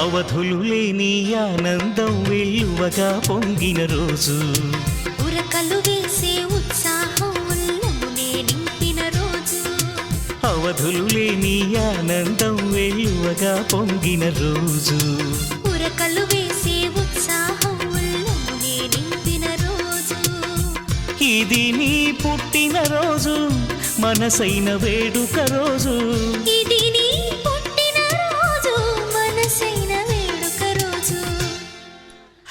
అవధులు లేని ఆనందం వెల్లువగా పొంగిన రోజు, ఉరకలు వేసే ఉత్సాహం ఉల్లమునే నింపిన రోజు, అవధులు లేని ఆనందం వెల్లువగా పొంగిన రోజు, ఉరకలు వేసే ఉత్సాహం ఉల్లమునే నింపిన రోజు. ఇది నీ పుట్టిన రోజు, మనసైన వేడుక రోజు, ఇది నీ పుట్టిన రోజు, మనసైన వేడుక రోజు.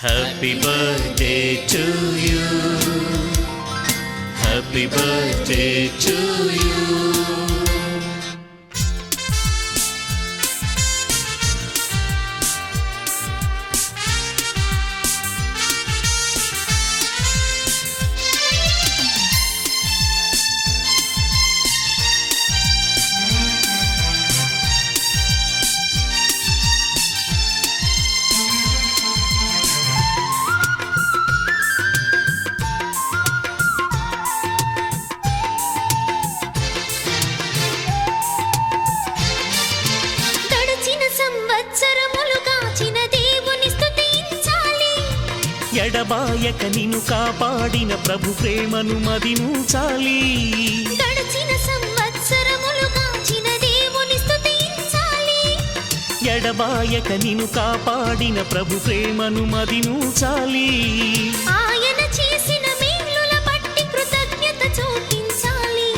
Happy birthday to you, happy birthday to you. ఎడబాయక నిన్ను కాపాడిన ప్రభు ప్రేమను మదించాలి. గడచిన సంవత్సరములు కాచిన దేవుని స్తుతించాలి. ఎడబాయక నిన్ను కాపాడిన ప్రభు ప్రేమను మదించాలి. ఆయన చేసిన మేలుల బట్టి కృతజ్ఞత చూపించాలి.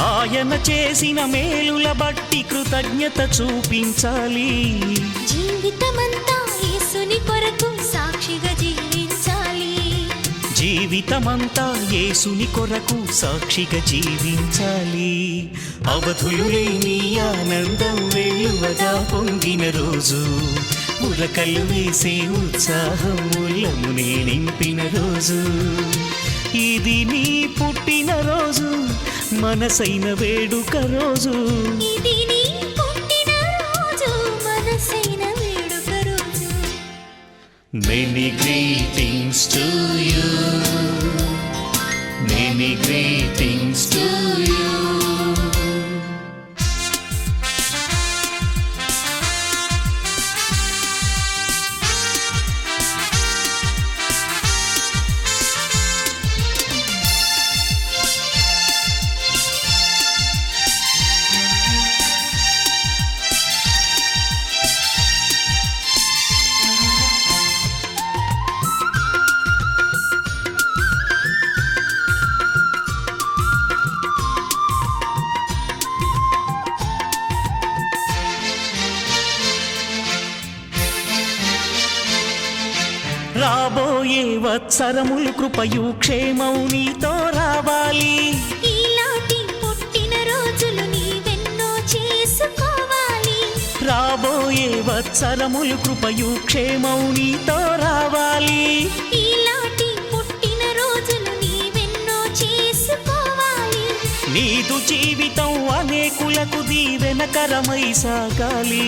ఆయన చేసిన మేలుల బట్టి కృతజ్ఞత చూపించాలి. జీవితమంతా యేసుని కొరకు సాక్షిగా జీవించాలి. జీవితమంతా యేసుని కొరకు సాక్షిగా జీవించాలి. అవధులు లేని ఆనందం వెల్లువగా పొంగిన రోజు, ఉరకలు వేసే ఉత్సాహం ఉల్లమునే నింపిన రోజు, ఇది నీ పుట్టిన రోజు, మనసైన వేడుక రోజు, ఇది నీ పుట్టిన రోజు, మనసైన వేడుక రోజు. Many greetings to you, many greetings to you. రాబోయే వత్సరములు కృపయు క్షేమం నీతో రావాలి. ఈలాంటి పుట్టిన రోజులు నీవెన్నో చేసుకోవాలి. రాబోయే వత్సరములు కృపయు క్షేమం నీతో రావాలి. ఈలాంటి పుట్టిన రోజులు నీవెన్నో చేసుకోవాలి. నీదు జీవితం అనేకులకు దీవెనకరమై సాగాలి.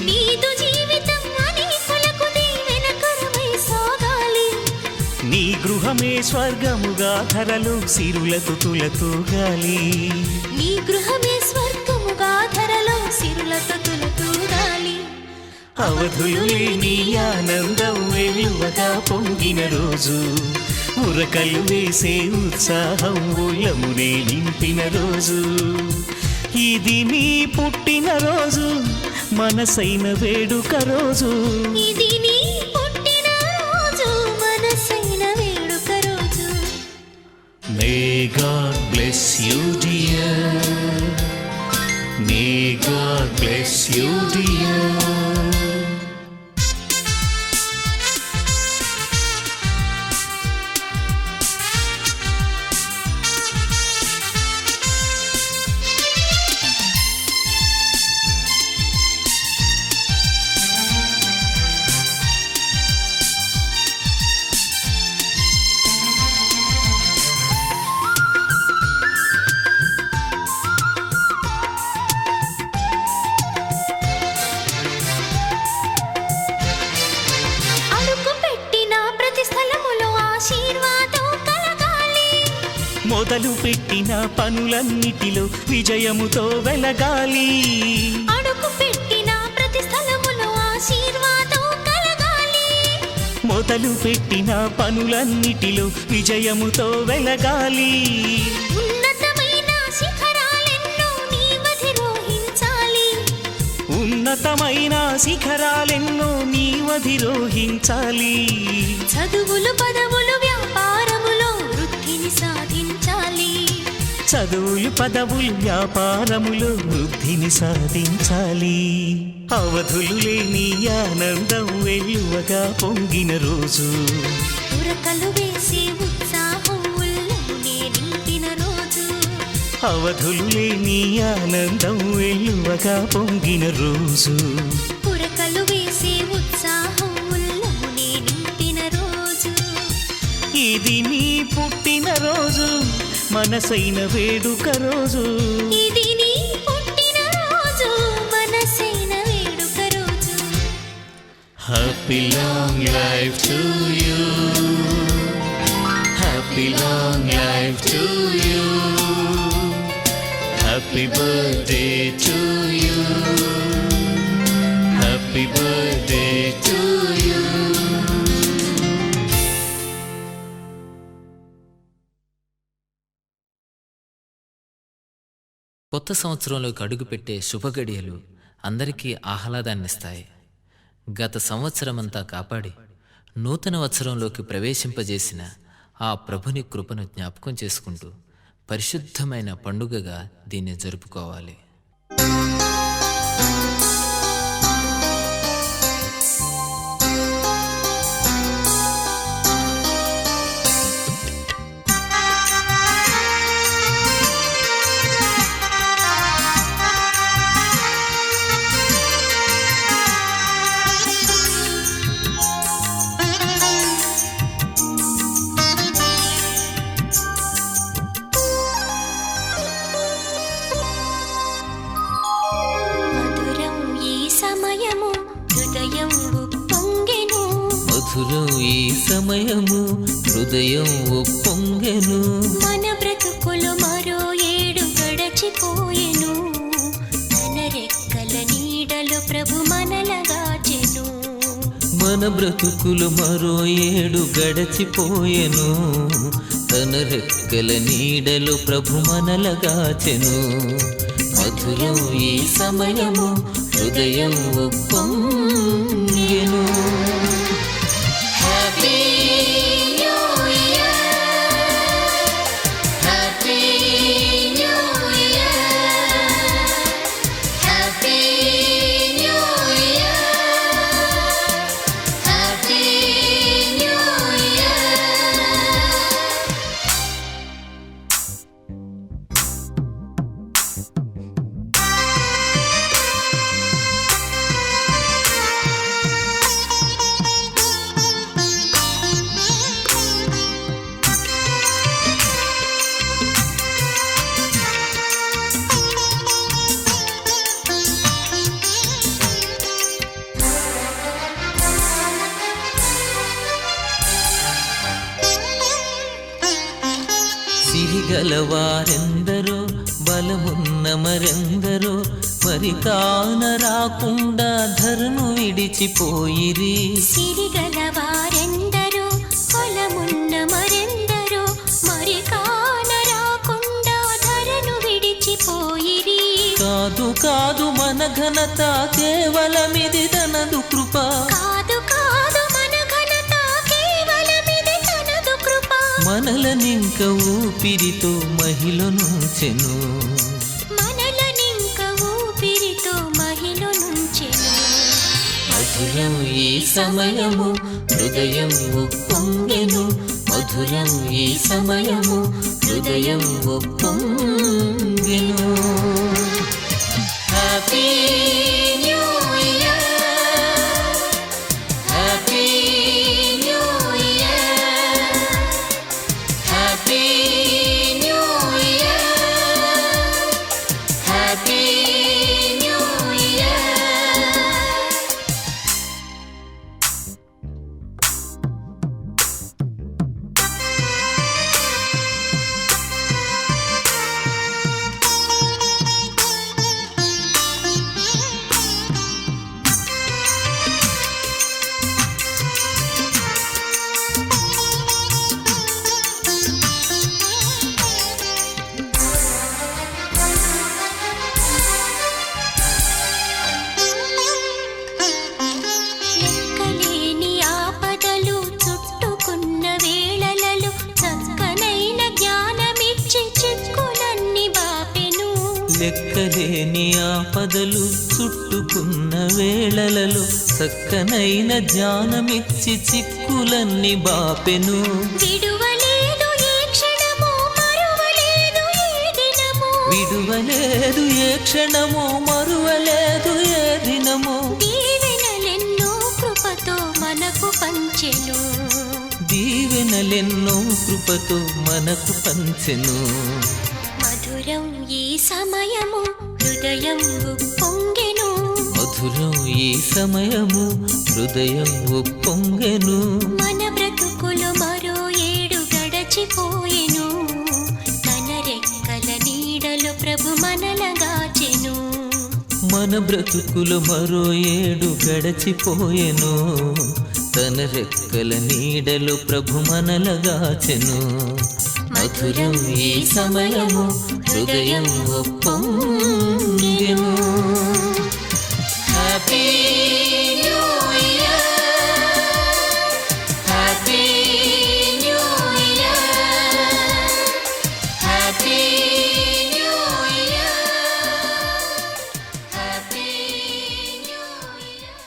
నీదు జీవితం అనేకులకు దీవెనకరమై సాగాలి. నీ గృహమే స్వర్గముగా ధరలు సిరులతో తులతూగాలి. నీ గృహమే స్వర్గముగా ధరలో సిరులతో తులతూగాలి. అవధులు లేని ఆనందం వెల్లువగా పొంగిన రోజు, ఉరకలు వేసే ఉత్సాహం ఉల్లమునే నింపిన రోజు, ఇది నీ పుట్టిన రోజు, మనసైన వేడుక రోజు, ఇది నీ పుట్టిన రోజు, మనసైన వేడుక రోజు. May God bless you dear, may God bless you dear. మొదలు పెట్టిన పనులన్నిటిలో విజయముతో వెలగాలి. అడుగు పెట్టిన ప్రతి స్థలములో ఆశీర్వాదం కలగాలి. మొదలు పెట్టిన పనులన్నిటిలో విజయముతో వెలగాలి. ఉన్నతమైన శిఖరాలెన్నో నీవధిరోహించాలి. ఉన్నతమైన శిఖరాలెన్నో నీవధిరోహించాలి. చదువులు పదవులు వ్యాపారములో వృద్ధిని సాధించాలి. చదువులు పదవులు వ్యాపారములో వృద్ధిని సాధించాలి. అవధులు లేని ఆనందం వెల్లువగా పొంగిన రోజు, ఉరకలు వేసి ఉత్సాహం ఉల్లమునే నింపిన రోజు. అవధులు లేని ఆనందం వెల్లువగా పొంగిన రోజు, ఉరకలు వేసి ఉత్సాహం ఉల్లమునే నింపిన రోజు. ఇది నీ పుట్టిన రోజు, మనసైన వేడుక రోజు. ఇది నీ పుట్టిన రోజు, మనసైన వేడుక రోజు. Happy long life to you. Happy long life to you. Happy birthday to you. Happy birthday to you. కొత్త సంవత్సరంలోకి అడుగుపెట్టే శుభగడియలు అందరికీ ఆహ్లాదాన్నిస్తాయి. గత సంవత్సరమంతా కాపాడి నూతన వత్సరంలోకి ప్రవేశింపజేసిన ఆ ప్రభుని కృపను జ్ఞాపకం చేసుకుంటూ పరిశుద్ధమైన పండుగగా దీన్ని జరుపుకోవాలి. మధురం ఈ సమయము హృదయం ఉప్పొంగెను. మన బ్రతుకులు మరో ఏడు గడచిపోయెను. తన రెక్కల నీడలో ప్రభు మనలగాచెను. మన బ్రతుకులు మరో ఏడు గడచిపోయెను. తన రెక్కల నీడలో ప్రభు మనలగాచెను. మధురం ఈ సమయము హృదయం ఉప్పొంగెను. Happy New Year, Happy New Year, Happy New Year, Happy New Year. సిరిగలవారెందరో బలమున్న మరెందరో మరి కాన రాకుండా ధరను విడిచిపోయిరి. సిరిగలవారెందరో బలమున్న మరెందరో మరి కాన రాకుండా ధరను విడిచిపోయిరి. కాదు కాదు మన ఘనత కేవలమిది తనదు కృప. కాదు కాదు మన ఘనత కేవలమిది తనదు కృప. మనలనింక ఊపిరితో మహిళనుంచెను. మనలనింక ఊపిరితో మహిళనుంచెను. మధురం ఈ సమయము హృదయం ఉప్పొంగెను. మధురం ఈ సమయము హృదయం ఉప్పొంగెను. Happy new year, happy new year, happy new year, happy new year. లెక్కలేని ఆపదలు చుట్టుకున్న వేళలలో చక్కనైన జ్ఞానమిచ్చి చిక్కులన్నీ బాపెను. విడువలేదు ఏ క్షణము మరువలేదు ఏ దినము, విడువలేదు ఏ క్షణము మరువలేదు ఏ దినము. దీవెనలెన్నో కృపతో మనకు పంచెను, దీవెనలెన్నో కృపతో మనకు పంచెను. మధురం ఈ సమయము హృదయం ఉప్పొంగెను, మధురం ఈ సమయము హృదయం ఉప్పొంగెను. మన బ్రతుకులు మరో ఏడు గడచిపోయెను, తన రెక్కల నీడలో ప్రభు మనలగాచెను. మన బ్రతుకులు మరో ఏడు గడచిపోయెను, తన రెక్కల నీడలో ప్రభు మనలగాచెను. మధురం ఈ సమయము హృదయం ఉప్పొంగెను. Happy new year, happy new year, happy new year, happy new year.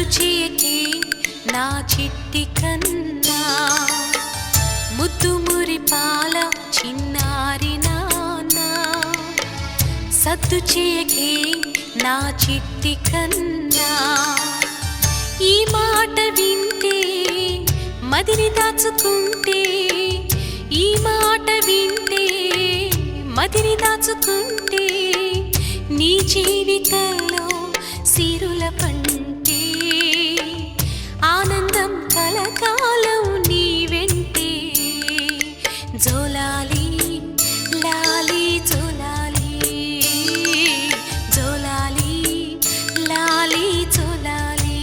సద్దు చేయకే నా చిట్టి కన్నా, ముద్దు మురిపాల చిన్నారి నాన్న. సద్దు చేయకే నా చిట్టి కన్నా, ఈ మాట వింటే మదిని దాచుకుంటే, ఈ మాట వింటే మదిని దాచుకుంటే, నీ జీవితంలో సిరుల పంటే, ఆనందం కలకాలం నీ వెంటే. జోలాలి లాలి జోలాలి, జోలాలి లాలి జోలాలి.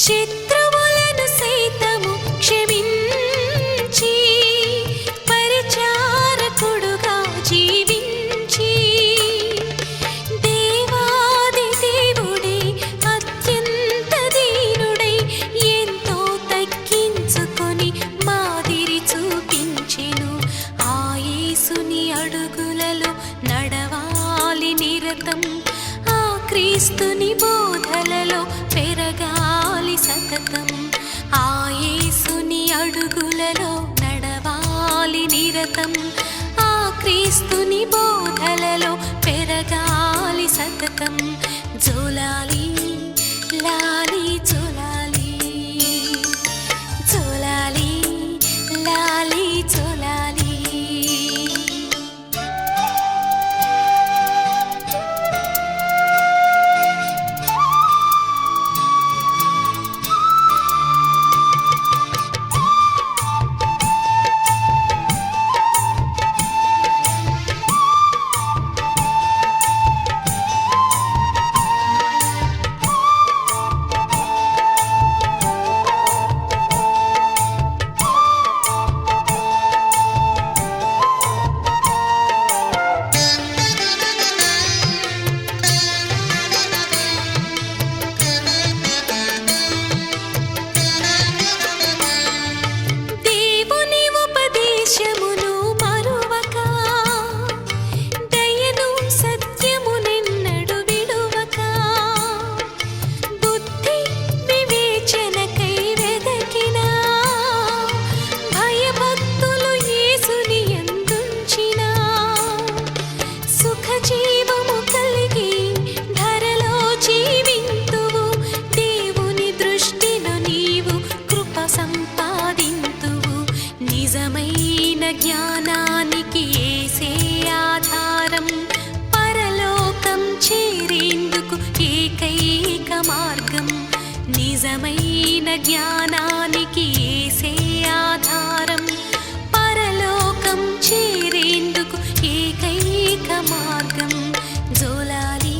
శత్రువులను సైతము క్షమించి, పరిచారకుడుగా జీవించి, దేవాది దేవుడే అత్యంత దీనుడై ఎంతో తగ్గించుకొని మాదిరి చూపించెను. ఆ యేసుని అడుగులలో నడవాలి నిరతం, ఆ క్రీస్తుని బోధలలో పెరగాలి సతతం. ఆ యేసుని అడుగులలో నడవాలి నిరతం, ఆ క్రీస్తుని బోధలలో పెరగాలి సతతం. జోలాలి లాలి జోలాలి, జోలాలి లాలి జోలాలి. జ్ఞానానికి యేసే ఆధారం, పరలోకం చేరేందుకు ఏకైక మార్గం. నిజమైన జ్ఞానానికి యేసే ఆధారం, పరలోకం చేరేందుకు ఏకైక మార్గం. జోలాలి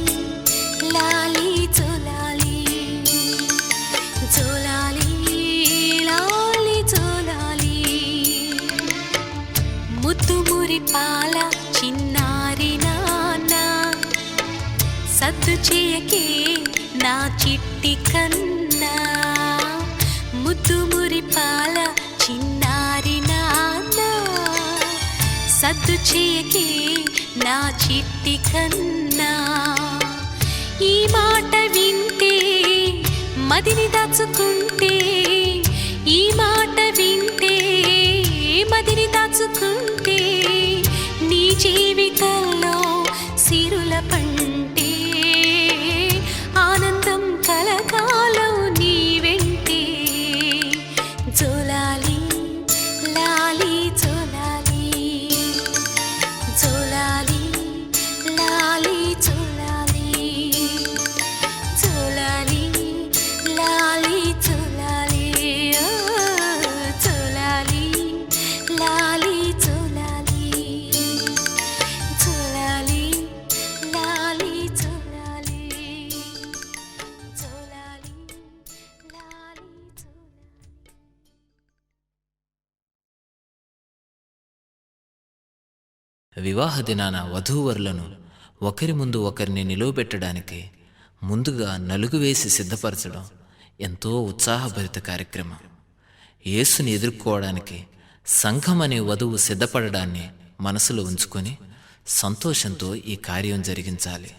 లాలి జోలాలి, జోలాలి లాలి జోలాలి. ముద్దు మురిపాల చిన్నారి నాన్న, సద్దు చేయకే నా చిట్టి కన్నా. ముద్దు మురిపాల చిన్నారి నాన్న, సద్దు చేయకే నా చిట్టి కన్నా. ఈ మాట వింటే మదిని దాచుకుంటే, ఈ మాట వింటే మదిని దాచుకుంటే, నీ జీవితంలో సిరుల పంటే, ఆనందం కలకాలం నీ వెంటే. జోలాలి లాలి జోలాలి, వివాహ దినాన వధూవరులను ఒకరి ముందు ఒకరిని నిలువబెట్టడానికి ముందుగా నలుగు వేసి సిద్ధపరచడం ఎంతో ఉత్సాహభరిత కార్యక్రమం. యేసుని ఎదుర్కోవడానికి సంఘం అనే వధువు సిద్ధపడడాన్ని మనసులో ఉంచుకొని సంతోషంతో ఈ కార్యం జరిగించాలి.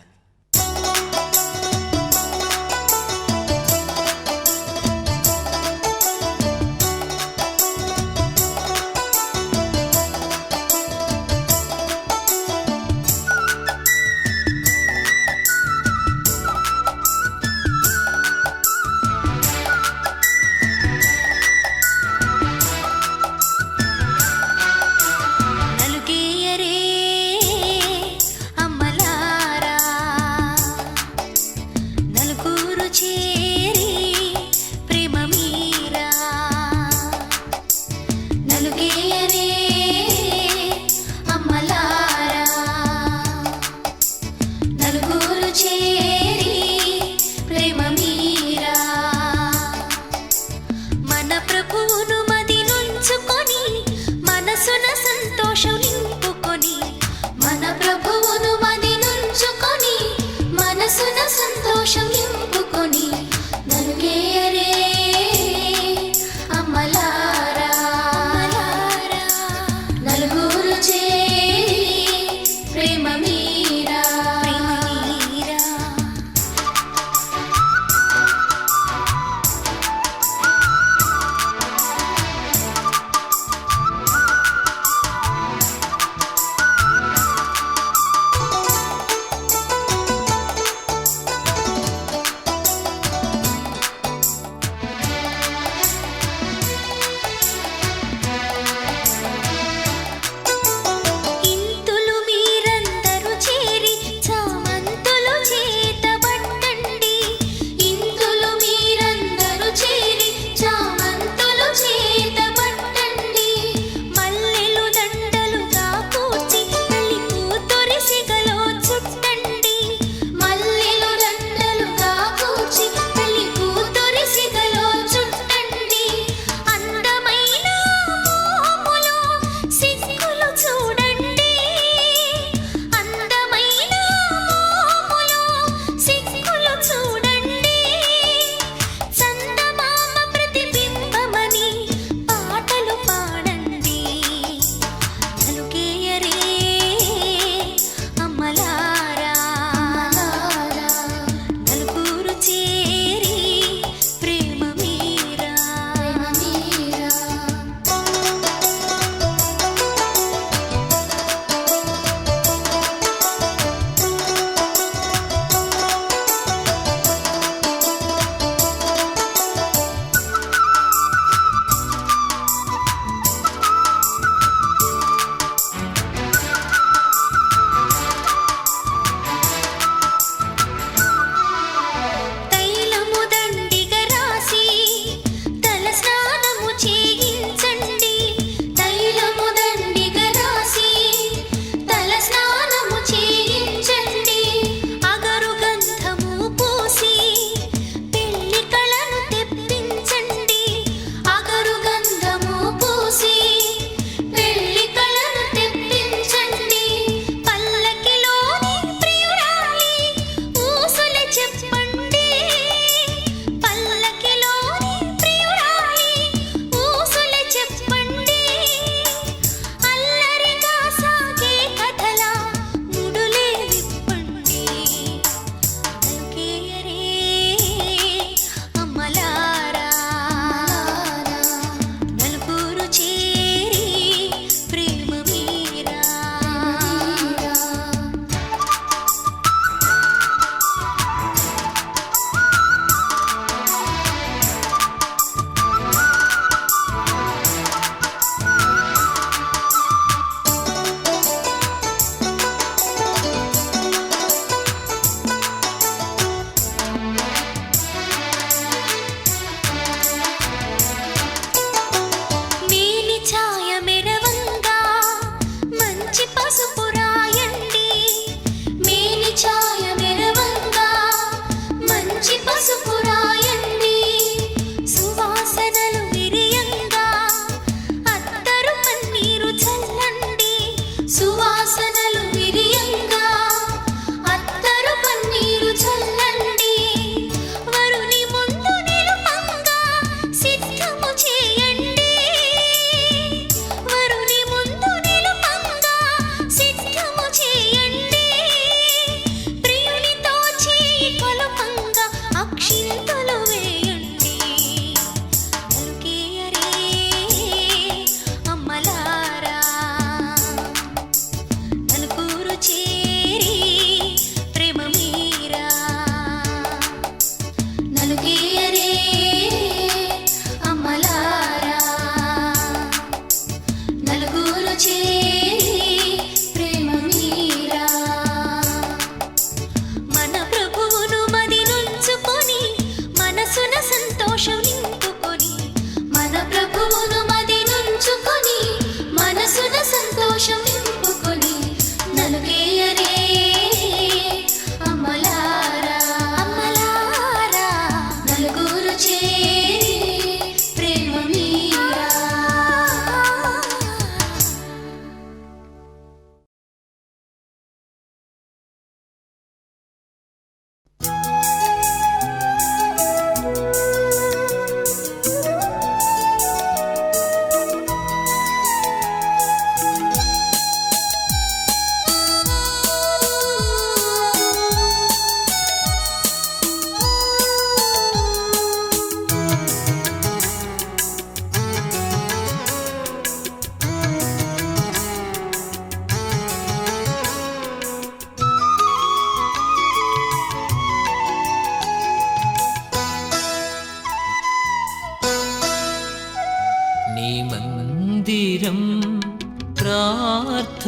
నలుగేయరే అమ్మలారా,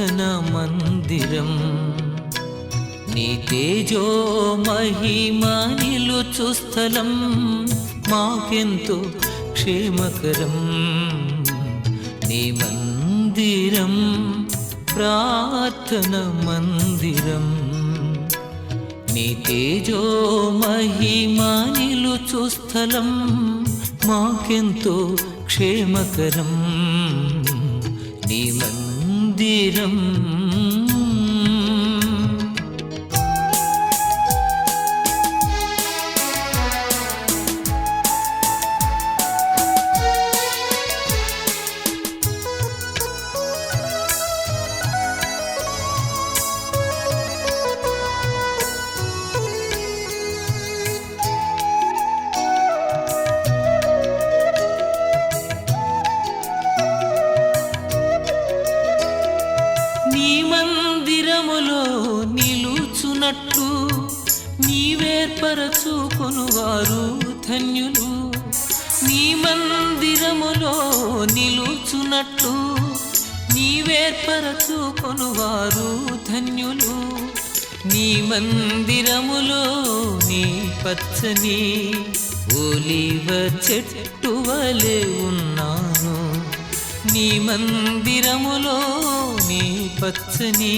ప్రార్థన మందిరం నీ తేజో మహిమ నిలుచు స్థలం మాకెంతో క్షేమకరం నీ మందిరం ప్రార్థన మందిరం నీ తేజో మహిమ నిలుచు స్థలం మాకెంతో క్షేమకరం నీ మందిరం నిలుచున్నట్లు నీవేర్పరచుకొనువారు ధన్యులు నీ మందిరములో నిలుచున్నట్లు నీవేర్పరచుకొనువారు ధన్యులు నీ మందిరములో నీ పచ్చని ఒలీవ చెట్టు వలె ఉన్నాను నీ మందిరములో నీ పచ్చని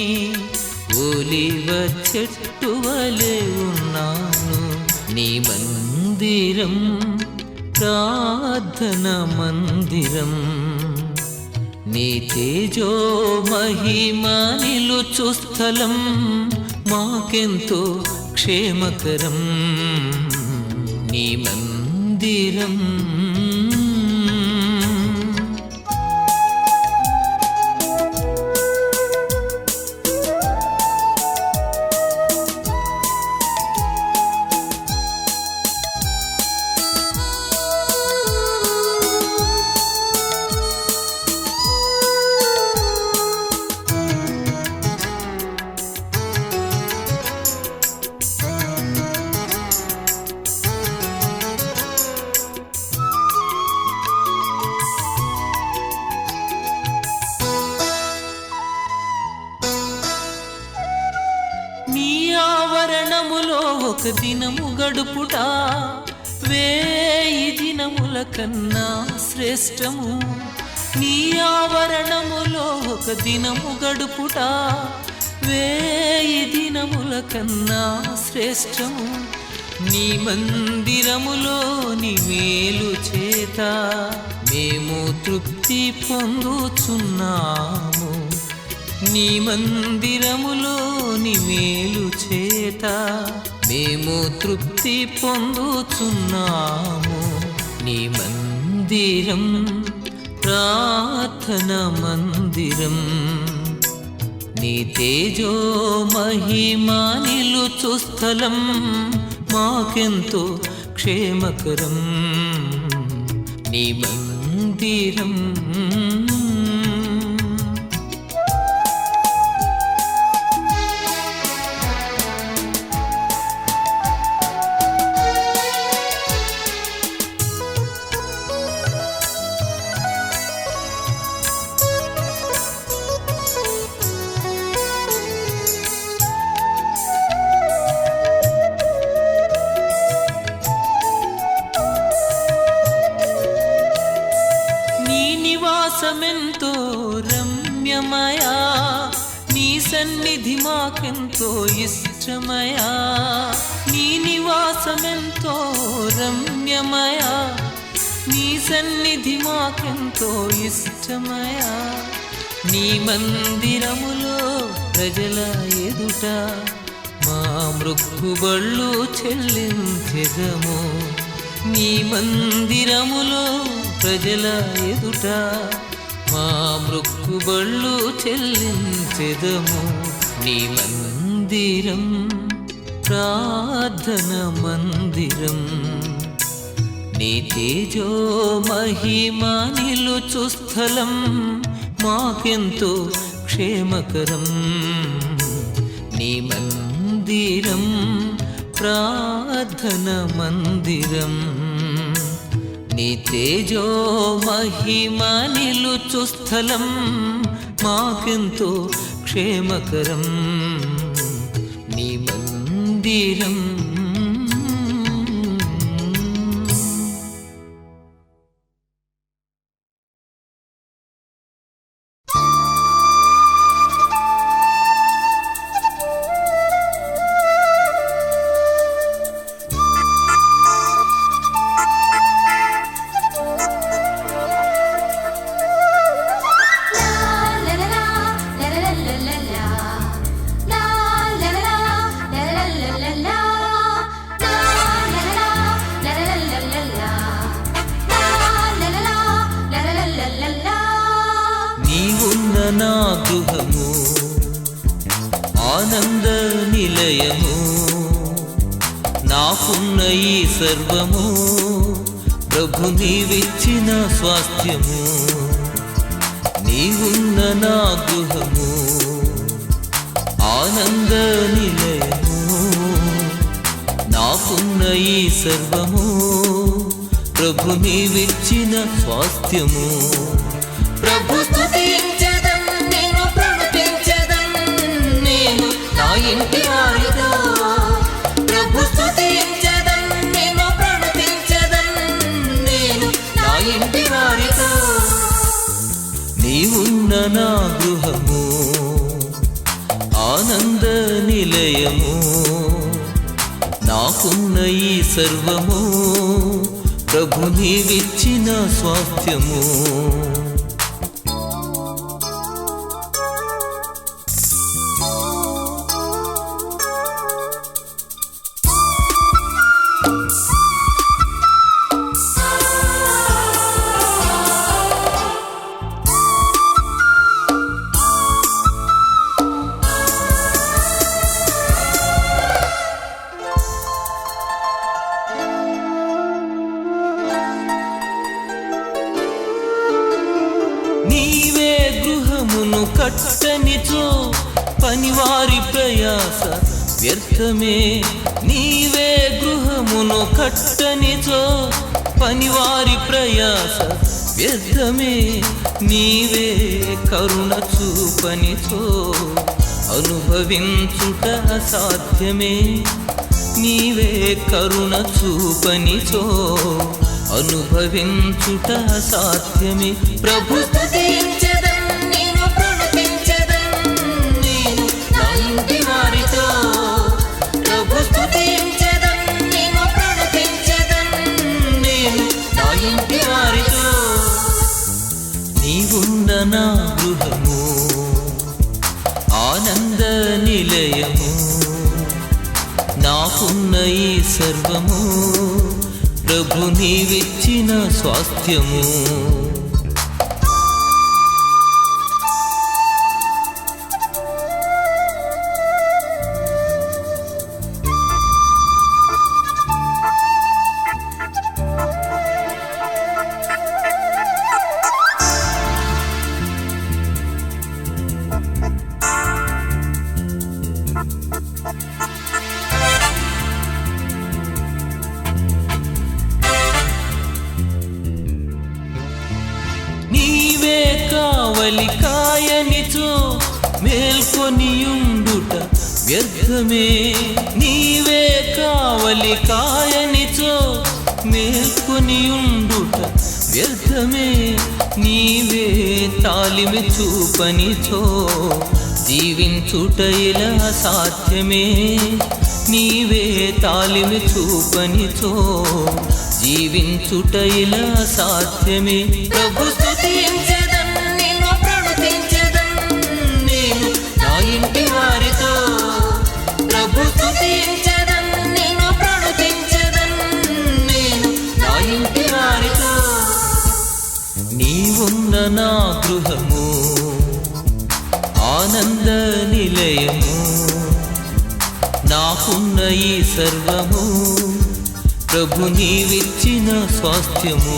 ఒలీవ చెట్టు వలె ఉన్నాను నీ మందిరం ప్రార్థన మందిరం నీ తేజో మహిమ నిలుచు స్థలం మాకెంతో క్షేమకరం నీ మందిరం ఒక దినము గడుపుట 1000 దినముల కన్నా శ్రేష్టము నీ ఆవరణములో ఒక దినము గడుపుట 1000 దినముల కన్నా శ్రేష్టము నీ మందిరములో నీ మేలు చేత మేము తృప్తి పొందుచున్నాము నీ మందిరములో నీ మేలు చేత మేము తృప్తి పొందుచున్నాము నీ మందిరం ప్రార్థన మందిరం నీ తేజో మహిమ నిలుచు స్థలం మాకెంతో క్షేమకరం నీ మందిరం నివాసమెంతో రమ్యమయా నీ సన్నిధి మాకెంతో ఇష్టమయా నీ నివాసమెంతో రమ్యమయా నీ సన్నిధి మాకెంతో ఇష్టమయా నీ మందిరములో ప్రజల ఎదుట మా మృక్కుబళ్ళు చెల్లించెదము నీ మందిరములో ప్రజల ఎదుట మా మృక్కుబళ్ళు చెల్లించెదము నీ మందిరం ప్రార్థన మందిరం నీ తేజో మహిమ నిలుచు స్థలం మాకెంతో క్షేమకరం నీ మందిరం ప్రార్థన మందిరం నీ తేజో మహిమ నిలుచు స్థలం మాకెంతో క్షేమకరం నీ మందిరం. నీవున్న నా గృహము ఆనంద నిలయము, నాకున్న ఈ సర్వము ప్రభు నీవిచ్చిన స్వాస్థ్యము. నీవున్న నా గృహము ఆనంద నిలయము, నాకున్న ఈ సర్వము ప్రభు నీవిచ్చిన స్వాస్థ్యము. ప్రభు స్తుతించెదం, నేను ప్రణుతించెదం, నేను నా ఇంటి వారితో. ప్రభు స్తుతించెదం, నేను ప్రణుతించెదం, నేను నా ఇంటి వారితో. నీవున్న నా గృహము ఆనంద నిలయము, నాకున్న ఈ సర్వము ప్రభు నీవిచ్చిన స్వాస్థ్యము. నీవే గృహమును కట్టనిచో పనివారి ప్రయాస వ్యర్థమే. నీవే గృహమును కట్టనిచో పనివారి ప్రయాస వ్యర్థమే. నీవే కరుణ చూపనిచో అనుభవించుట అసాధ్యమే. నీవే కరుణ చూపనిచో అనుభవించుట అసాధ్యమే. ప్రభు స్తుతించెదం, నేను ప్రణుతించెదం, నేను నా ఇంటి వారితో. ప్రభు స్తుతించెదం, నేను ప్రణుతించెదం, నేను నా ఇంటి వారితో. నీవున్న నా గృహము ఆనంద నిలయము, నాకున్న ఈ సర్వము ప్రభు నీవిచ్చిన స్వాస్థ్యము. నీవే కావలి కాయనిచో మేల్కొనియుండుట వ్యర్థమే. నీవే కావలి కాయనిచో మేల్కొనియుండుట వ్యర్థమే. నీవే తాలిమి చూపనిచో జీవించుట ఇలా సాధ్యమే. నీవే తాలిమి చూపనిచో జీవించుట ఇలా సాధ్యమే. ప్రభు స్తుతించెదం, నేను ప్రణుతించెదం, నేను నా ఇంటి వారితో. ప్రభు స్తుతించెదం, నేను ప్రణుతించెదం, నేను నా ఇంటి వారితో. నీవున్న నా గృహము ఆనంద నిలయము, నాకున్న ఈ సర్వము ప్రభు నీవిచ్చిన స్వాస్థ్యము.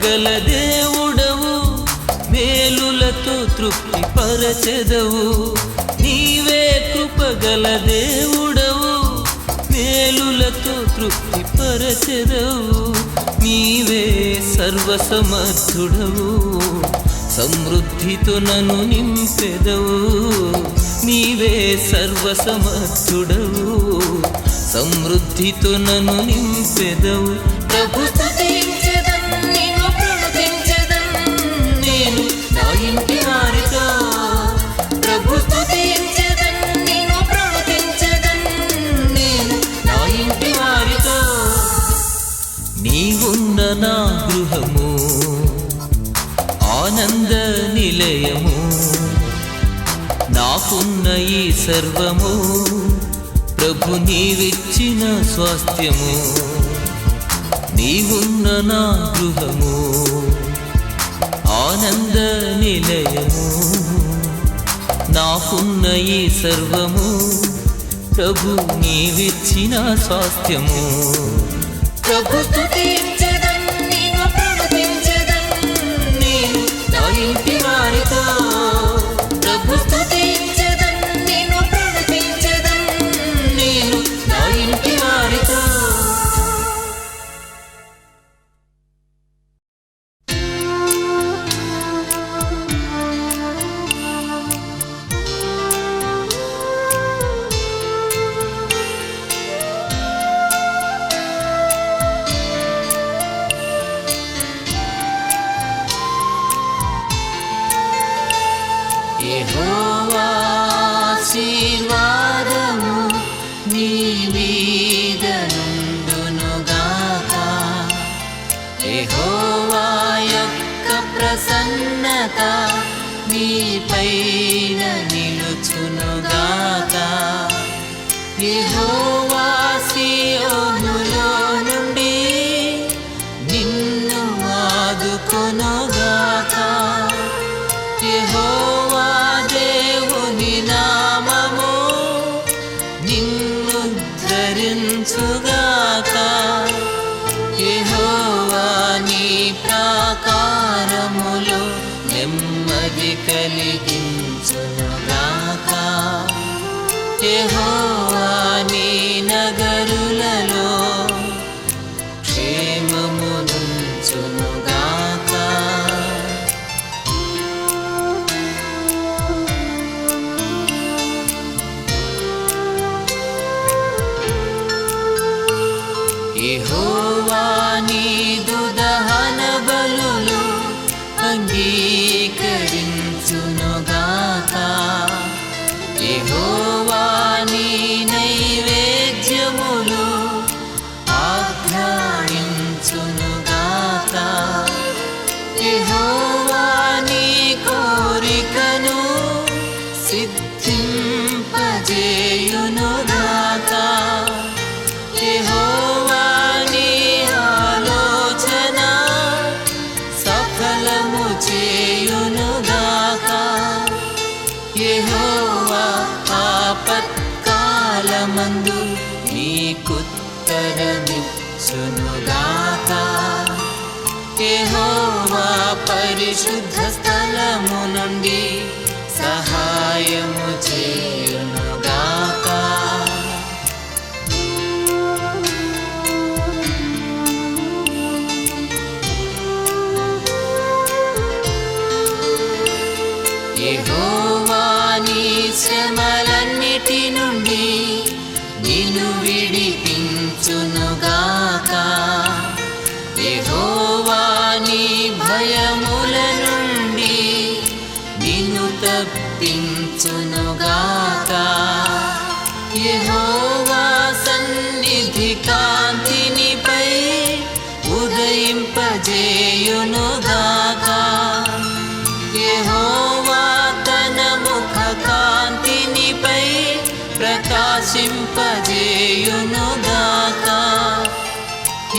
కృపగల దేవుడవు, మేలులతో తృప్తి పరచెదవు. నీవే కృపగల దేవుడవు, మేలులతో తృప్తి పరచెదవు. నీవే సర్వసమర్థుడవు, సమృద్ధితో నన్ను నింపెదవు. నీవే సర్వసమర్థుడవు, సమృద్ధితో నన్ను నింపెదవు. ప్రభు స్తుతించెదం, నిన్ను ప్రణుతించెదం నేను నా ఇంటి వారితో. ప్రభు స్తుతించెదం, నిన్ను ప్రణుతించెదం నేను నా ఇంటి వారితో. నీవున్న నా గృహము ఆనంద నిలయము, నాకున్న ఈ సర్వము ప్రభు నీవిచ్చిన స్వాస్థ్యము. నీవున్న నా గృహము ఆనంద నిలయము, నాకున్న ఈ సర్వము ప్రభు నీవిచ్చిన స్వాస్థ్యము. ప్రభు స్తుతించెదం, నిన్ను ప్రణుతించెదం నేను నా ఇంటి వారితో. ప్రభు స్తుతించెదం, నిన్ను ప్రణుతించెదం నేను నా ఇంటి వారితో. యెహోవా ఆశీర్వాదము నీ మీద నుండునుగాక. యెహోవా యొక్క ప్రసన్నత నీపైన నిలుచునుగాక. యెహోవా సీయోనులో నుండి నిన్ను ఆదుకొనుగాక. యెహోవా దేవుని నామము నిన్ను ధరించుగాక. యెహోవా నీ ప్రాకారములో నెమ్మది కలిగించునుగాక. యెహోవా నీ నగరులలో క్షేమమునుంచునుగాక. యెహోవా నీదు దహన బలులు అంగీకరించునుగాక. యెహోవా నీ నైవేద్యములు ఆఘ్రాణించునుగాక. యెహోవా నీ కోరికను సిద్ధింపజేయునుగాక. యెహోవా నీ ఆలోచన సఫలము చేయునుగాక. యెహోవా ఆపత్కాలమందు నీకుత్తరమిచ్చునుగాక. యెహోవా పరిశుద్ధ స్థలము నుండి సహాయము చేయునుగాక. యెహోవా నీ శ్రమలన్నిటి నుండి నిన్ను విడిపించునుగాక. యెహోవా నీ భయముల నుండి నిన్ను తప్పించునుగాక. యెహోవా సన్నిధి కాంతినిపై ఉదయింపజేయునుగాక. యెహోవా తన ముఖ కాంతినిపై ప్రకాశింపజేయునుగాక.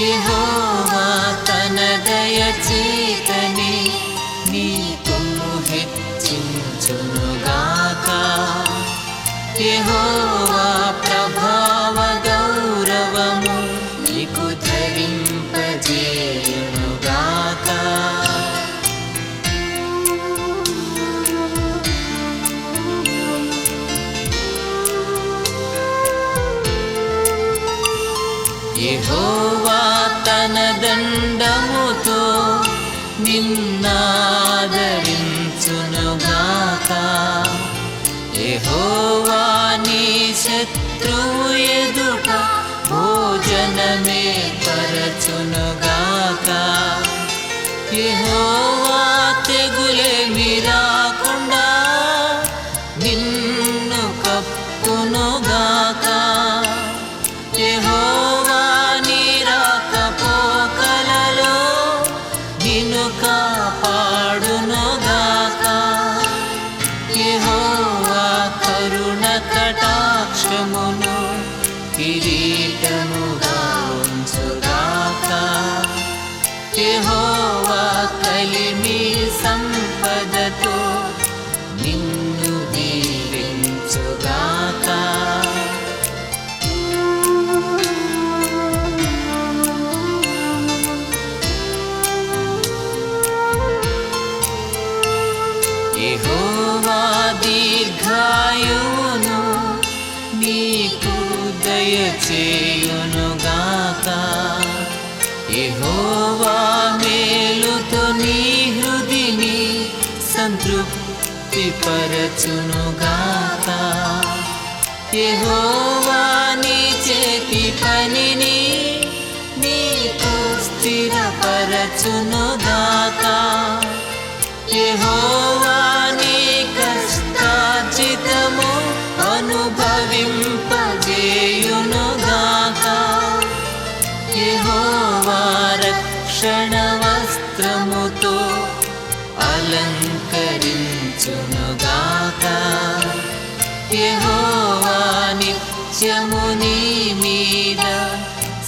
యెహోవా తన దయచేతని నీ కొమ్ము హెచ్చించునుగాక. యెహోవా ప్రభావ గౌరవము నీకు ధరింపజేయునుగాక. యెహోవా తన దండముతో నిన్నాదరించునుగాక. యెహోవా నీ శత్రువు ఎదుట భోజనమే పరచునుగాక. యెహోవా తెగులేమి రాకుండా నిన్ను కప్పునుగాక. యెహోవా నీ రాకపోకలలో నిన్ను కాపాడునుగాక. యెహోవా కరుణ కటాక్షమును కిరీటముగా ఉంచుగాక. యెహోవా కలిమి సంపదతో నిన్ను దీవించుగాక. యెహోవా దీర్ఘాయువును నీకు దయచేయునుగాక. యెహోవా మేలుతో నీ హృదిని సంతృప్తి పరచునుగాక. యెహోవా నీ చేతి పనిని నీకు స్థిరపరచునుగాక. యెహోవా నీ కష్టార్జితము అనుభవింపజేయునుగాక. యెహోవా రక్షణ వస్త్రముతో అలంకరించునుగాక. యెహోవా నిత్యము నీ మీద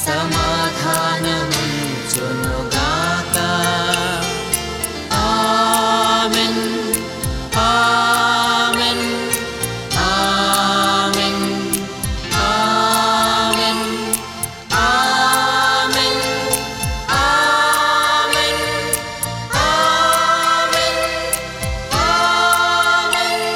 సమాధానముంచునుగాక. Amen, amen, amen, amen, amen, amen, amen, amen.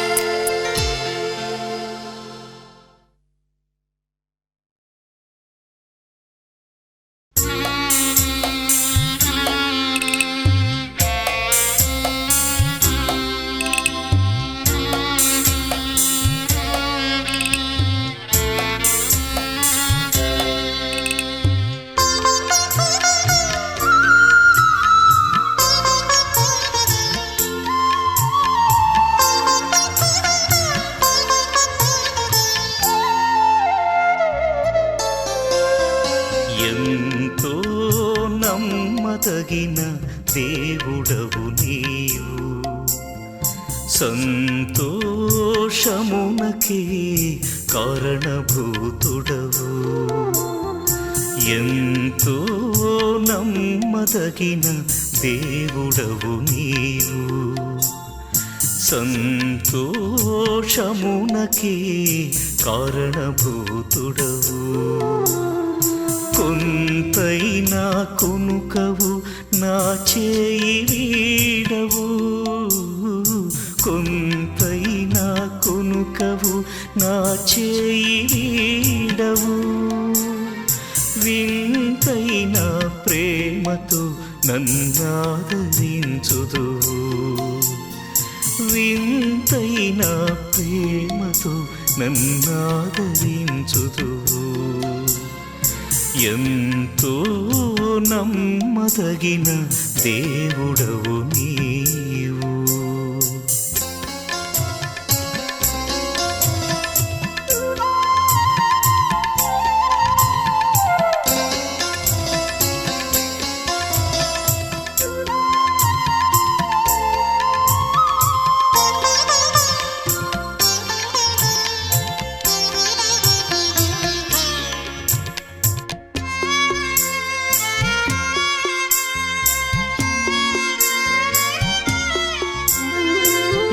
ఎంతో నమ్మదగిన దేవుడవు నీవు, సంతోషమునకే కారణభూతుడవు. ఎంతో నమ్మదగిన దేవుడవు నీవు, సంతోషమునకే కారణభూతుడవు. కొంతైనా కునుకవు నా చేయి వీడవు, కొంతైనా కునుకవు నా చేయి వీడవు. వింతైన ప్రేమతో నన్నాదరించుదువు, వింతైన ప్రేమతో నన్నాదరించుదువు. ఎంతో నమ్మదగిన దేవుడవు నీవు.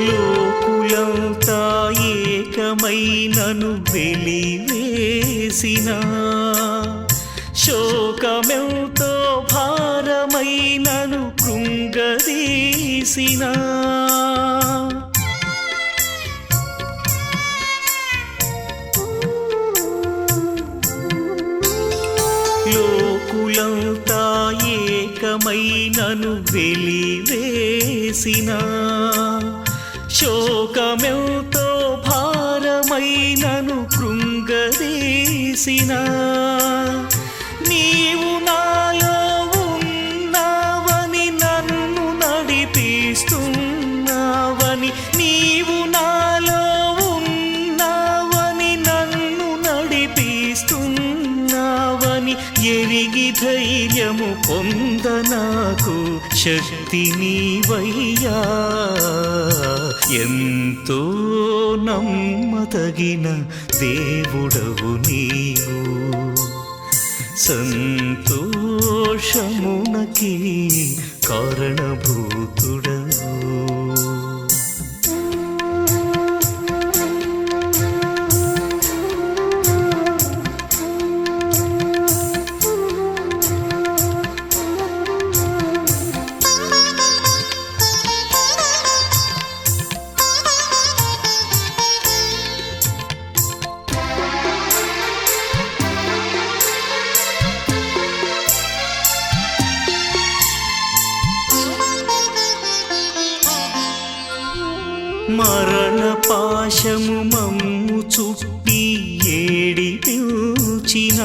లోకులంతా ఏకమైనను వెలివేసిన, శోకమెంతో భారమైనను కృంగదీసిన, జనులంతా ఏకమై నన్ను వెలివేసిన శోకమెంతో భారమై నన్ను కృంగదీసిన నీవు నాలో ఉన్నావని నన్ను నడిపిస్తున్నావని నీవు నాలో ఉన్నావని నన్ను నడిపిస్తున్నావని ఎరిగి ధైర్యము పొంద నాకు శక్తి నీవయ్యా ఎంతో నమ్మదగిన దేవుడవు నీవు సంతోషమునకి కారణభూతుడవు మరణ పాశము మమ్ము చుట్టి ఏడిపించిన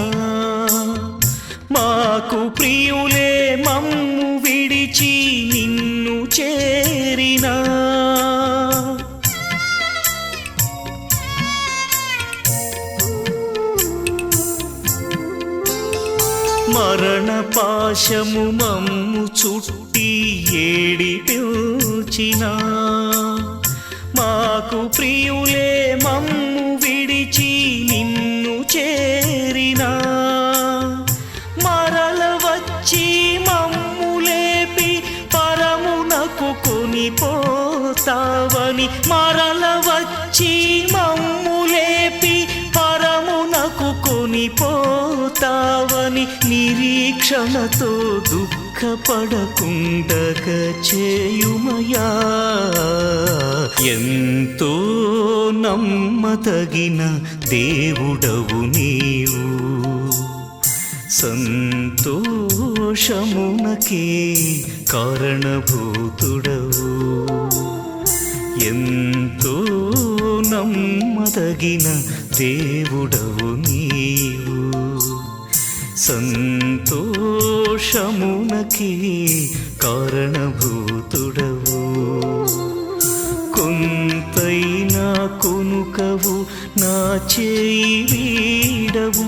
మాకు ప్రియులే మమ్ము విడిచి నిన్ను చేరినా మరణ పాశము మమ్ము చుట్టి ఏడిపించిన మాకు ప్రియులే మమ్ము విడిచి నిన్ను చేరినా మరల వచ్చి మమ్ము లేపి పరమునకు కొనిపోతావని మరల వచ్చి మమ్ము లేపి పరమునకు కొనిపోతావని నిరీక్షణతో దుఃఖపడకుండగ చేయుమయా ఎంతో నమ్మదగిన దేవుడవు నీవు సంతోషమునకే కారణభూతుడవు ఎంతో నమ్మదగిన దేవుడవు నీవు సంతోషమునకి కారణభూతుడవు కొంతైనా కొనుకవు నా చేయి వీడవు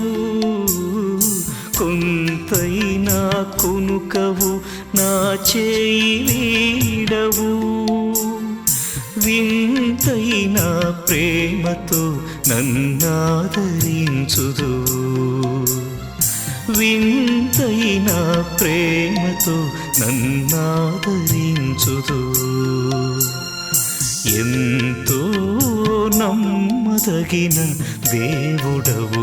కొంతైనా కొనుకవు నా చేయి వీడవు వింతైన ప్రేమతో నన్నాదరించుదు వింతైన ప్రేమతో నన్నాదరించుదు ఎంతో నమ్మదగిన దేవుడవు